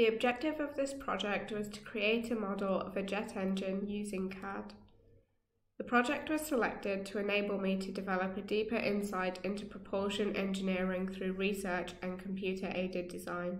The objective of this project was to create a model of a jet engine using CAD. The project was selected to enable me to develop a deeper insight into propulsion engineering through research and computer-aided design.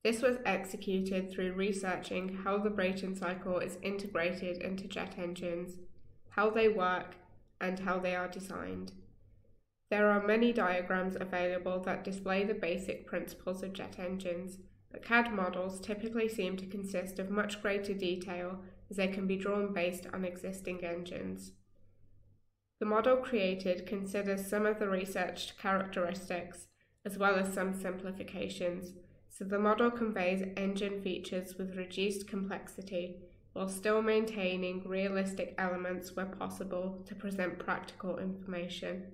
This was executed through researching how the Brayton cycle is integrated into jet engines, how they work, and how they are designed. There are many diagrams available that display the basic principles of jet engines, but CAD models typically seem to consist of much greater detail as they can be drawn based on existing engines. The model created considers some of the researched characteristics as well as some simplifications, so the model conveys engine features with reduced complexity while still maintaining realistic elements where possible to present practical information.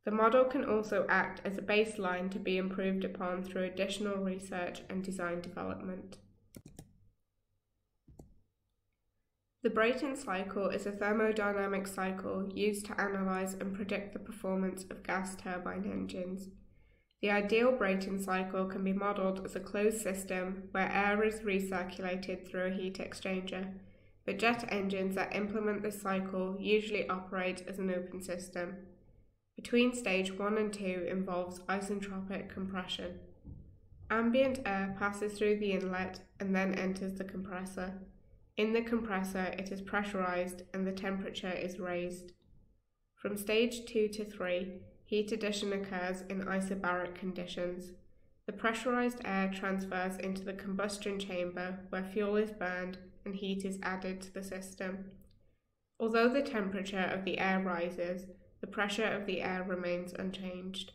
The model can also act as a baseline to be improved upon through additional research and design development. The Brayton cycle is a thermodynamic cycle used to analyze and predict the performance of gas turbine engines. The ideal Brayton cycle can be modeled as a closed system where air is recirculated through a heat exchanger, but jet engines that implement this cycle usually operate as an open system. Between stage 1 and 2 involves isentropic compression. Ambient air passes through the inlet and then enters the compressor. In the compressor, it is pressurized and the temperature is raised. From stage 2 to 3, heat addition occurs in isobaric conditions. The pressurized air transfers into the combustion chamber where fuel is burned and heat is added to the system. Although the temperature of the air rises, the pressure of the air remains unchanged.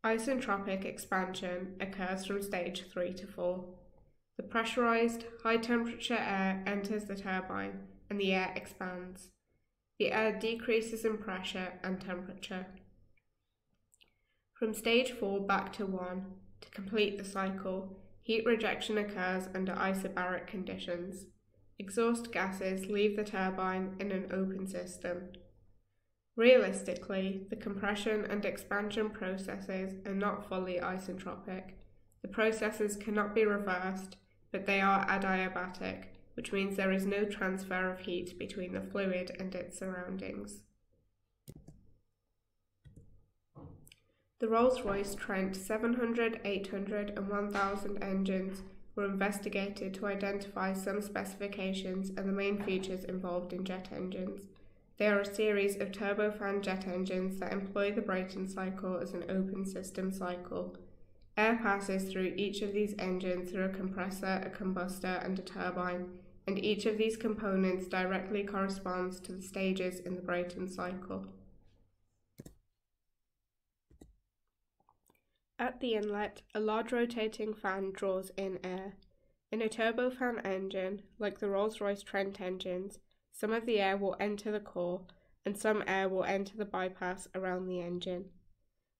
Isentropic expansion occurs from stage 3 to 4. The pressurized, high-temperature air enters the turbine and the air expands. The air decreases in pressure and temperature. From stage 4 back to 1, to complete the cycle, heat rejection occurs under isobaric conditions. Exhaust gases leave the turbine in an open system. Realistically, the compression and expansion processes are not fully isentropic. The processes cannot be reversed, but they are adiabatic, which means there is no transfer of heat between the fluid and its surroundings. The Rolls-Royce Trent 700, 800 and 1000 engines were investigated to identify some specifications and the main features involved in jet engines. They are a series of turbofan jet engines that employ the Brayton cycle as an open system cycle. Air passes through each of these engines through a compressor, a combustor, and a turbine, and each of these components directly corresponds to the stages in the Brayton cycle. At the inlet, a large rotating fan draws in air. In a turbofan engine, like the Rolls-Royce Trent engines, some of the air will enter the core, and some air will enter the bypass around the engine.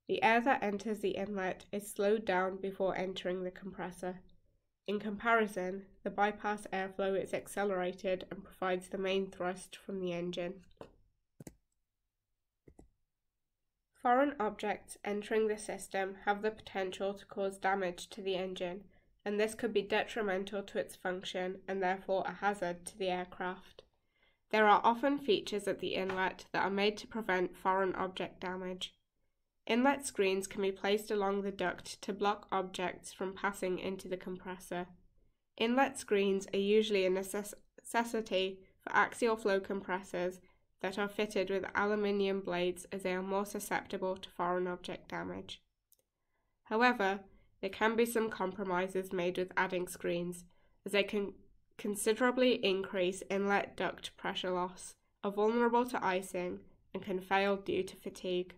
The air that enters the inlet is slowed down before entering the compressor. In comparison, the bypass airflow is accelerated and provides the main thrust from the engine. Foreign objects entering the system have the potential to cause damage to the engine, and this could be detrimental to its function and therefore a hazard to the aircraft. There are often features at the inlet that are made to prevent foreign object damage. Inlet screens can be placed along the duct to block objects from passing into the compressor. Inlet screens are usually a necessity for axial flow compressors that are fitted with aluminium blades as they are more susceptible to foreign object damage. However, there can be some compromises made with adding screens, as they can considerably increase inlet duct pressure loss, are vulnerable to icing, and can fail due to fatigue.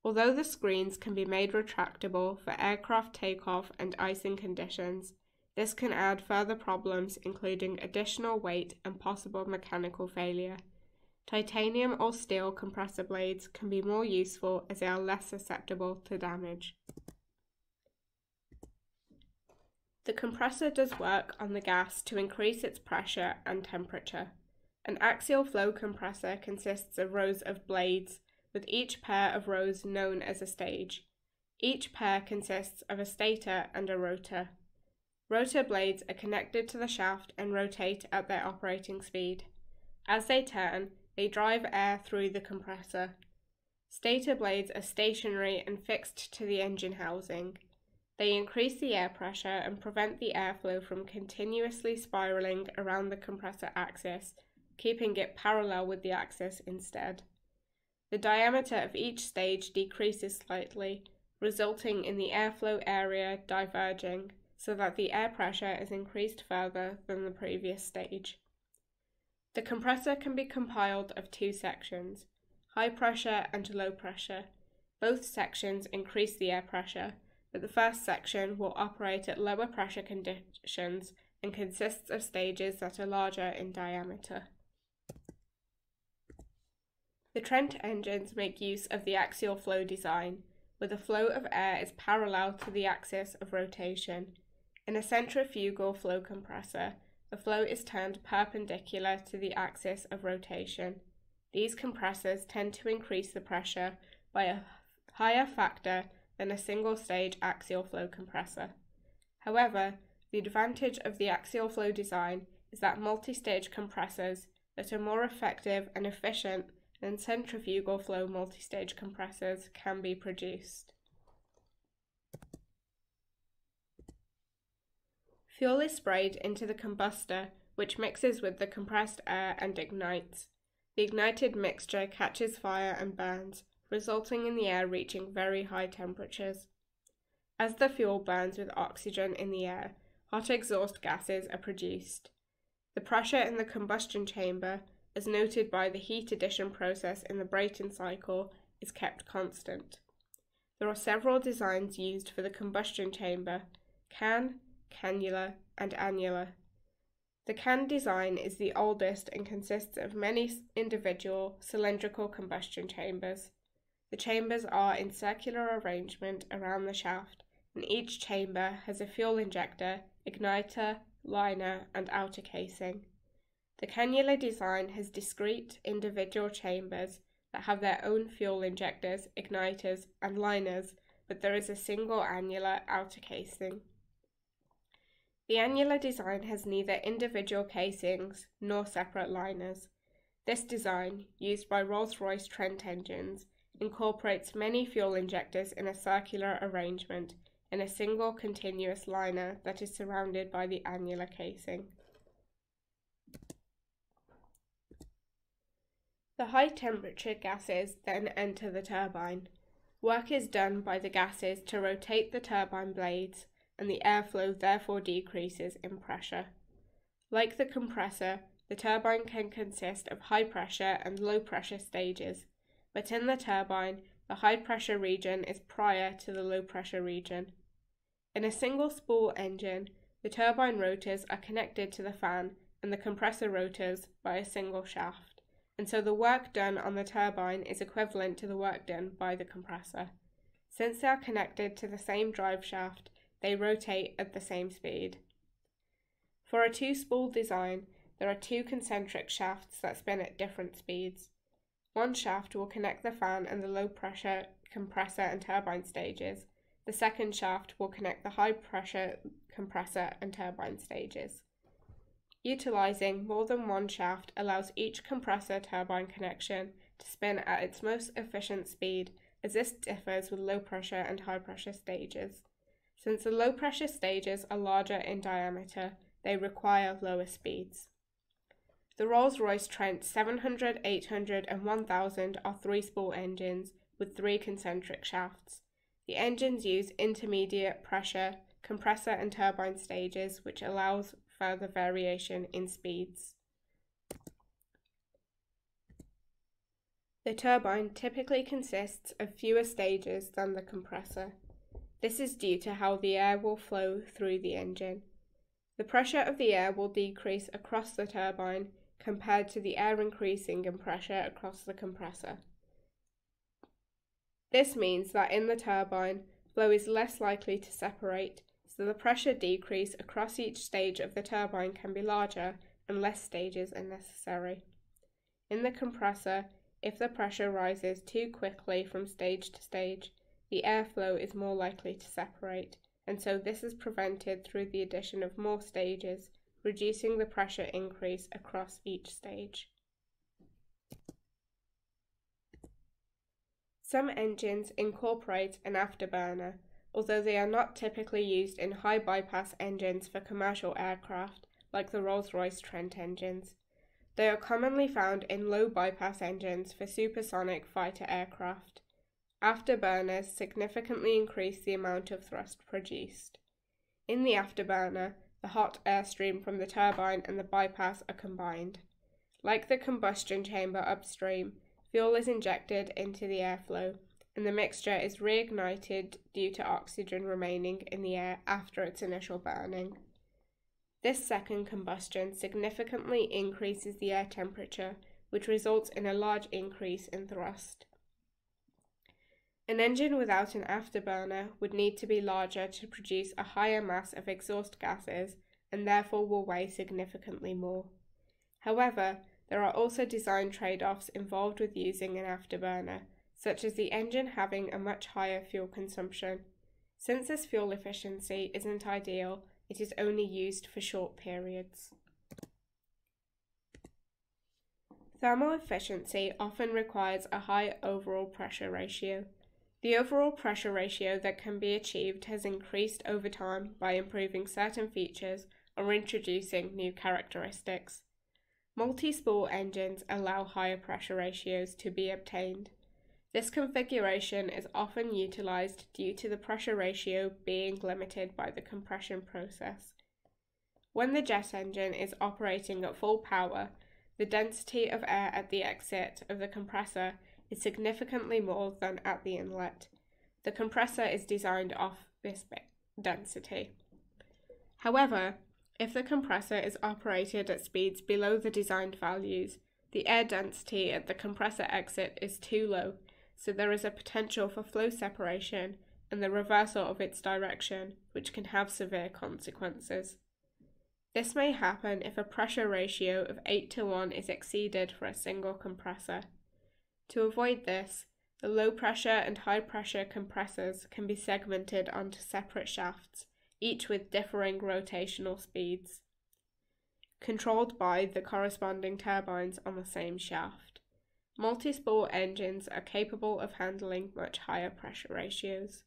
Although the screens can be made retractable for aircraft takeoff and icing conditions, this can add further problems including additional weight and possible mechanical failure. Titanium or steel compressor blades can be more useful as they are less susceptible to damage. The compressor does work on the gas to increase its pressure and temperature. An axial flow compressor consists of rows of blades, with each pair of rows known as a stage. Each pair consists of a stator and a rotor. Rotor blades are connected to the shaft and rotate at their operating speed. As they turn, they drive air through the compressor. Stator blades are stationary and fixed to the engine housing. They increase the air pressure and prevent the airflow from continuously spiraling around the compressor axis, keeping it parallel with the axis instead. The diameter of each stage decreases slightly, resulting in the airflow area diverging, so that the air pressure is increased further than the previous stage. The compressor can be compiled of two sections, high pressure and low pressure. Both sections increase the air pressure, but the first section will operate at lower pressure conditions and consists of stages that are larger in diameter. The Trent engines make use of the axial flow design, where the flow of air is parallel to the axis of rotation. In a centrifugal flow compressor, the flow is turned perpendicular to the axis of rotation. These compressors tend to increase the pressure by a higher factor than a single-stage axial flow compressor. However, the advantage of the axial flow design is that multi-stage compressors that are more effective and efficient than centrifugal flow multi-stage compressors can be produced. Fuel is sprayed into the combustor, which mixes with the compressed air and ignites. The ignited mixture catches fire and burns, resulting in the air reaching very high temperatures. As the fuel burns with oxygen in the air, hot exhaust gases are produced. The pressure in the combustion chamber, as noted by the heat addition process in the Brayton cycle, is kept constant. There are several designs used for the combustion chamber: can, cannula, and annular. The can design is the oldest and consists of many individual cylindrical combustion chambers. The chambers are in circular arrangement around the shaft, and each chamber has a fuel injector, igniter, liner, and outer casing. The cannula design has discrete individual chambers that have their own fuel injectors, igniters, and liners, but there is a single annular outer casing. The annular design has neither individual casings nor separate liners. This design, used by Rolls-Royce Trent engines, incorporates many fuel injectors in a circular arrangement in a single continuous liner that is surrounded by the annular casing. The high-temperature gases then enter the turbine. Work is done by the gases to rotate the turbine blades, and the airflow therefore decreases in pressure. Like the compressor, the turbine can consist of high-pressure and low-pressure stages, but in the turbine, the high-pressure region is prior to the low-pressure region. In a single-spool engine, the turbine rotors are connected to the fan and the compressor rotors by a single shaft, and so the work done on the turbine is equivalent to the work done by the compressor. Since they are connected to the same drive shaft, they rotate at the same speed. For a two-spool design, there are two concentric shafts that spin at different speeds. One shaft will connect the fan and the low-pressure compressor and turbine stages. The second shaft will connect the high-pressure compressor and turbine stages. Utilizing more than one shaft allows each compressor-turbine connection to spin at its most efficient speed, as this differs with low-pressure and high-pressure stages. Since the low-pressure stages are larger in diameter, they require lower speeds. The Rolls-Royce Trent 700, 800 and 1000 are three-spool engines with three concentric shafts. The engines use intermediate pressure, compressor and turbine stages, which allows further variation in speeds. The turbine typically consists of fewer stages than the compressor. This is due to how the air will flow through the engine. The pressure of the air will decrease across the turbine compared to the air increasing in pressure across the compressor. This means that in the turbine, flow is less likely to separate, so the pressure decrease across each stage of the turbine can be larger and less stages are necessary. In the compressor, if the pressure rises too quickly from stage to stage, the airflow is more likely to separate, and so this is prevented through the addition of more stages, reducing the pressure increase across each stage. Some engines incorporate an afterburner, although they are not typically used in high bypass engines for commercial aircraft, like the Rolls-Royce Trent engines. They are commonly found in low bypass engines for supersonic fighter aircraft. Afterburners significantly increase the amount of thrust produced. In the afterburner, the hot airstream from the turbine and the bypass are combined. Like the combustion chamber upstream, fuel is injected into the airflow, and the mixture is reignited due to oxygen remaining in the air after its initial burning. This second combustion significantly increases the air temperature, which results in a large increase in thrust. An engine without an afterburner would need to be larger to produce a higher mass of exhaust gases and therefore will weigh significantly more. However, there are also design trade-offs involved with using an afterburner, such as the engine having a much higher fuel consumption. Since this fuel efficiency isn't ideal, it is only used for short periods. Thermal efficiency often requires a high overall pressure ratio. The overall pressure ratio that can be achieved has increased over time by improving certain features or introducing new characteristics. Multi-spool engines allow higher pressure ratios to be obtained. This configuration is often utilized due to the pressure ratio being limited by the compression process. When the jet engine is operating at full power, the density of air at the exit of the compressor is significantly more than at the inlet. The compressor is designed off this density. However, if the compressor is operated at speeds below the designed values, the air density at the compressor exit is too low, so there is a potential for flow separation and the reversal of its direction, which can have severe consequences. This may happen if a pressure ratio of 8:1 is exceeded for a single compressor. To avoid this, the low pressure and high pressure compressors can be segmented onto separate shafts, each with differing rotational speeds, controlled by the corresponding turbines on the same shaft. Multi-spool engines are capable of handling much higher pressure ratios.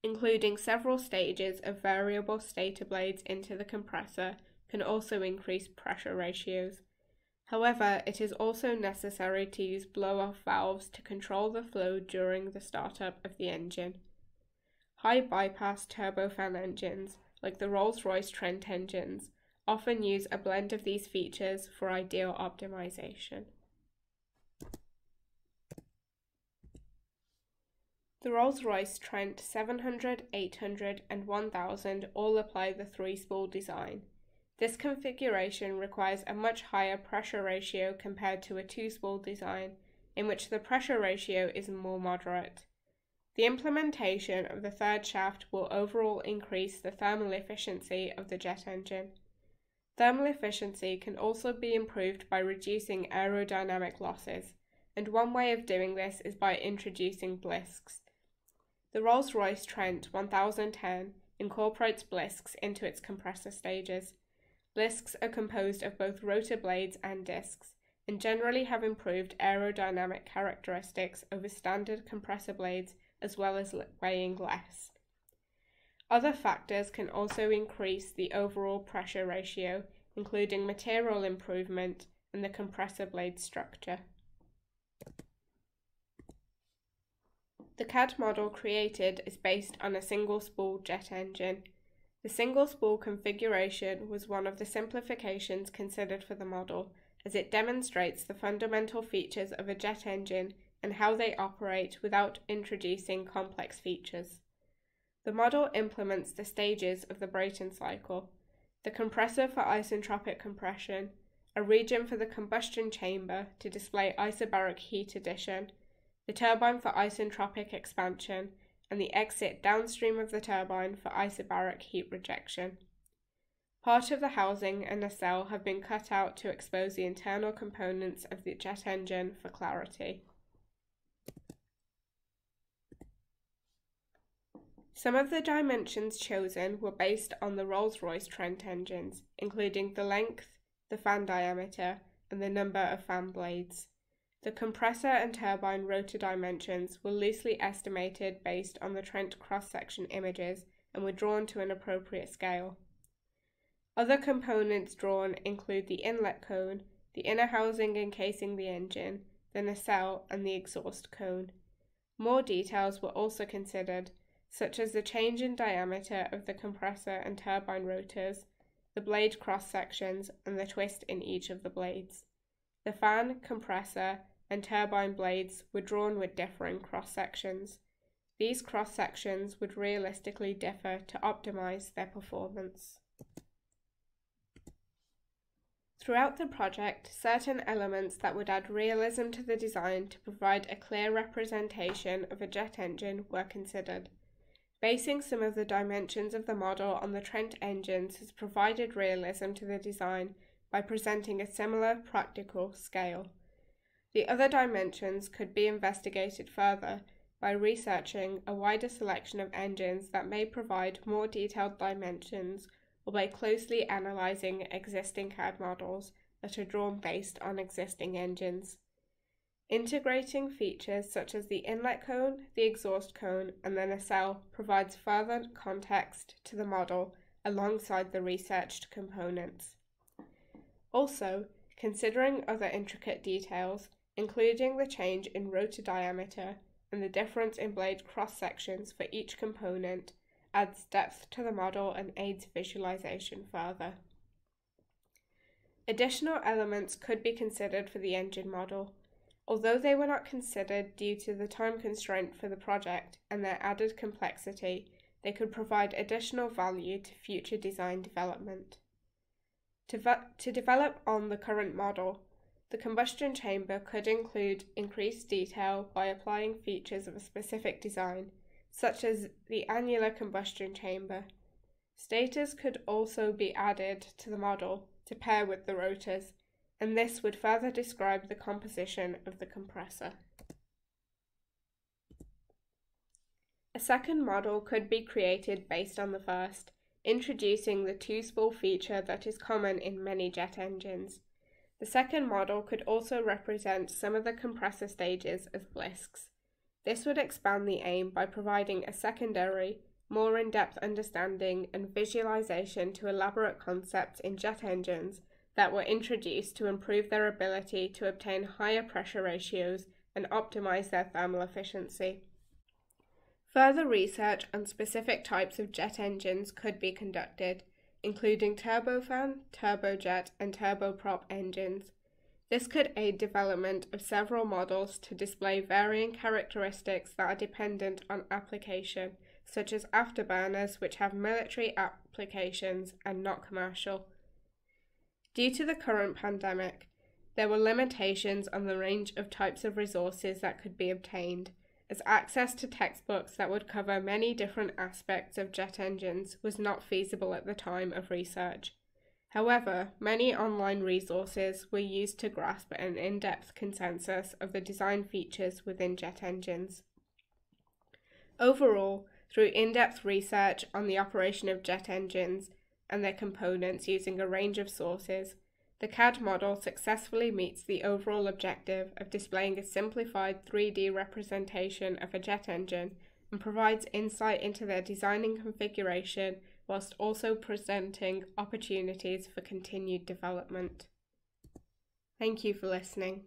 Including several stages of variable stator blades into the compressor can also increase pressure ratios. However, it is also necessary to use blow-off valves to control the flow during the startup of the engine. High bypass turbofan engines, like the Rolls-Royce Trent engines, often use a blend of these features for ideal optimization. The Rolls-Royce Trent 700, 800 and 1000 all apply the 3-spool design. This configuration requires a much higher pressure ratio compared to a 2-spool design, in which the pressure ratio is more moderate. The implementation of the third shaft will overall increase the thermal efficiency of the jet engine. Thermal efficiency can also be improved by reducing aerodynamic losses, and one way of doing this is by introducing blisks. The Rolls-Royce Trent 1010 incorporates blisks into its compressor stages. Blisks are composed of both rotor blades and discs, and generally have improved aerodynamic characteristics over standard compressor blades, as well as weighing less. Other factors can also increase the overall pressure ratio, including material improvement and the compressor blade structure. The CAD model created is based on a single-spool jet engine. The single-spool configuration was one of the simplifications considered for the model, as it demonstrates the fundamental features of a jet engine and how they operate without introducing complex features. The model implements the stages of the Brayton cycle: the compressor for isentropic compression, a region for the combustion chamber to display isobaric heat addition, the turbine for isentropic expansion, and the exit downstream of the turbine for isobaric heat rejection. Part of the housing and nacelle have been cut out to expose the internal components of the jet engine for clarity. Some of the dimensions chosen were based on the Rolls-Royce Trent engines, including the length, the fan diameter, and the number of fan blades. The compressor and turbine rotor dimensions were loosely estimated based on the Trent cross-section images and were drawn to an appropriate scale. Other components drawn include the inlet cone, the inner housing encasing the engine, the nacelle, and the exhaust cone. More details were also considered, such as the change in diameter of the compressor and turbine rotors, the blade cross-sections, and the twist in each of the blades. The fan, compressor, and turbine blades were drawn with differing cross-sections. These cross-sections would realistically differ to optimize their performance. Throughout the project, certain elements that would add realism to the design to provide a clear representation of a jet engine were considered. Basing some of the dimensions of the model on the Trent engines has provided realism to the design by presenting a similar practical scale. The other dimensions could be investigated further by researching a wider selection of engines that may provide more detailed dimensions, or by closely analysing existing CAD models that are drawn based on existing engines. Integrating features such as the inlet cone, the exhaust cone, and the nacelle provides further context to the model alongside the researched components. Also, considering other intricate details, including the change in rotor diameter and the difference in blade cross-sections for each component, adds depth to the model and aids visualization further. Additional elements could be considered for the engine model. Although they were not considered due to the time constraint for the project and their added complexity, they could provide additional value to future design development. To develop on the current model, the combustion chamber could include increased detail by applying features of a specific design, such as the annular combustion chamber. Stators could also be added to the model to pair with the rotors, and this would further describe the composition of the compressor. A second model could be created based on the first, introducing the two-spool feature that is common in many jet engines. The second model could also represent some of the compressor stages as blisks. This would expand the aim by providing a secondary, more in-depth understanding and visualization to elaborate concepts in jet engines that were introduced to improve their ability to obtain higher pressure ratios and optimize their thermal efficiency. Further research on specific types of jet engines could be conducted, including turbofan, turbojet, and turboprop engines. This could aid development of several models to display varying characteristics that are dependent on application, such as afterburners, which have military applications and not commercial. Due to the current pandemic, there were limitations on the range of types of resources that could be obtained, as access to textbooks that would cover many different aspects of jet engines was not feasible at the time of research. However, many online resources were used to grasp an in-depth consensus of the design features within jet engines. Overall, through in-depth research on the operation of jet engines and their components using a range of sources, the CAD model successfully meets the overall objective of displaying a simplified 3D representation of a jet engine and provides insight into their design and configuration whilst also presenting opportunities for continued development. Thank you for listening.